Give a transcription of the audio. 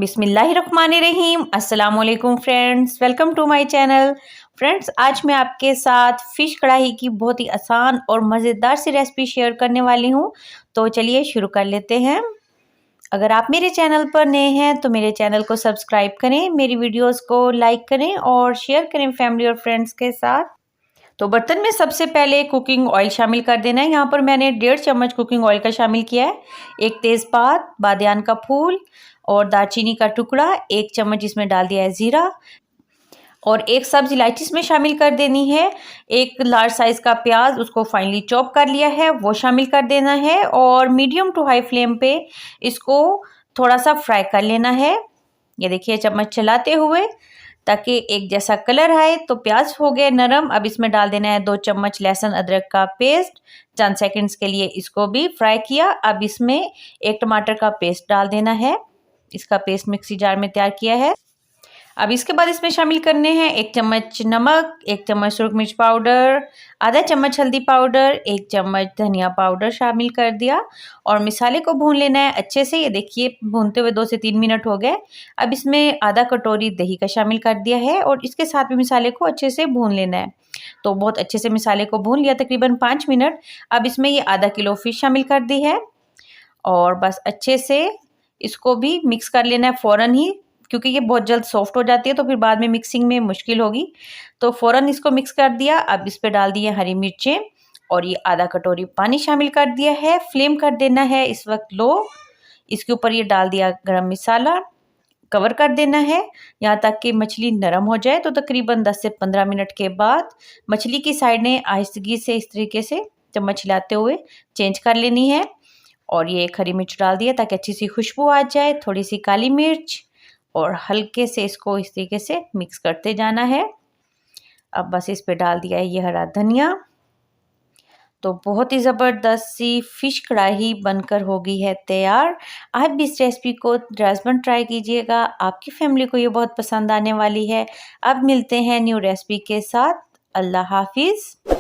बिस्मिल्लाहिर्रहमानिर्रहीम। अस्सलाम वालेकुम friends, welcome to my channel. Friends, आज मैं आपके साथ फ़िश कढ़ाई की बहुत ही आसान और मज़ेदार सी रेसिपी शेयर करने वाली हूँ। तो चलिए शुरू कर लेते हैं। अगर आप मेरे चैनल पर नए हैं तो मेरे चैनल को सब्सक्राइब करें, मेरी वीडियोस को लाइक करें और शेयर करें फैमिली और फ्रेंड्स के साथ। तो बर्तन में सबसे पहले कुकिंग ऑयल शामिल कर देना है। यहाँ पर मैंने 1.5 चम्मच कुकिंग ऑयल का शामिल किया है। एक तेज़पात, बादियान का फूल और दालचीनी का टुकड़ा, 1 चम्मच इसमें डाल दिया है ज़ीरा और एक सब्ज़ इलायची इसमें शामिल कर देनी है। एक लार्ज साइज़ का प्याज, उसको फाइनली चॉप कर लिया है, वो शामिल कर देना है और मीडियम टू हाई फ्लेम पे इसको थोड़ा सा फ्राई कर लेना है। ये देखिए चम्मच चलाते हुए ताकि एक जैसा कलर आए। तो प्याज हो गए नरम। अब इसमें डाल देना है 2 चम्मच लहसुन अदरक का पेस्ट। चंद सेकंड्स के लिए इसको भी फ्राई किया। अब इसमें 1 टमाटर का पेस्ट डाल देना है। इसका पेस्ट मिक्सी जार में तैयार किया है। अब इसके बाद इसमें शामिल करने हैं 1 चम्मच नमक, 1 चम्मच सुरख मिर्च पाउडर, आधा चम्मच हल्दी पाउडर, 1 चम्मच धनिया पाउडर शामिल कर दिया और मसाले को भून लेना है अच्छे से। ये देखिए भूनते हुए 2 से 3 मिनट हो गए। अब इसमें आधा कटोरी दही का शामिल कर दिया है और इसके साथ भी मसाले को अच्छे से भून लेना है। तो बहुत अच्छे से मसाले को भून लिया, तकरीबन 5 मिनट। अब इसमें ये आधा किलो फिश शामिल कर दी है और बस अच्छे से इसको भी मिक्स कर लेना है फ़ौरन ही, क्योंकि ये बहुत जल्द सॉफ्ट हो जाती है तो फिर बाद में मिक्सिंग में मुश्किल होगी। तो फ़ौरन इसको मिक्स कर दिया। अब इस पे डाल दिए हरी मिर्चें और ये आधा कटोरी पानी शामिल कर दिया है। फ्लेम कर देना है इस वक्त लो। इसके ऊपर ये डाल दिया गरम मसाला, कवर कर देना है यहाँ तक कि मछली नरम हो जाए। तो तकरीबन 10 से 15 मिनट के बाद मछली की साइडें आहिस्तगी से इस तरीके से चम्मच हिलाते हुए चेंज कर लेनी है और ये एक हरी मिर्च डाल दिया ताकि अच्छी सी खुशबू आ जाए, थोड़ी सी काली मिर्च और हल्के से इसको इस तरीके से मिक्स करते जाना है। अब बस इस पे डाल दिया है ये हरा धनिया। तो बहुत ही ज़बरदस्त सी फ़िश कढ़ाई बनकर हो गई है तैयार। आप भी इस रेसिपी को लाज़मन ट्राई कीजिएगा, आपकी फैमिली को ये बहुत पसंद आने वाली है। अब मिलते हैं न्यू रेसिपी के साथ। अल्लाह हाफिज़।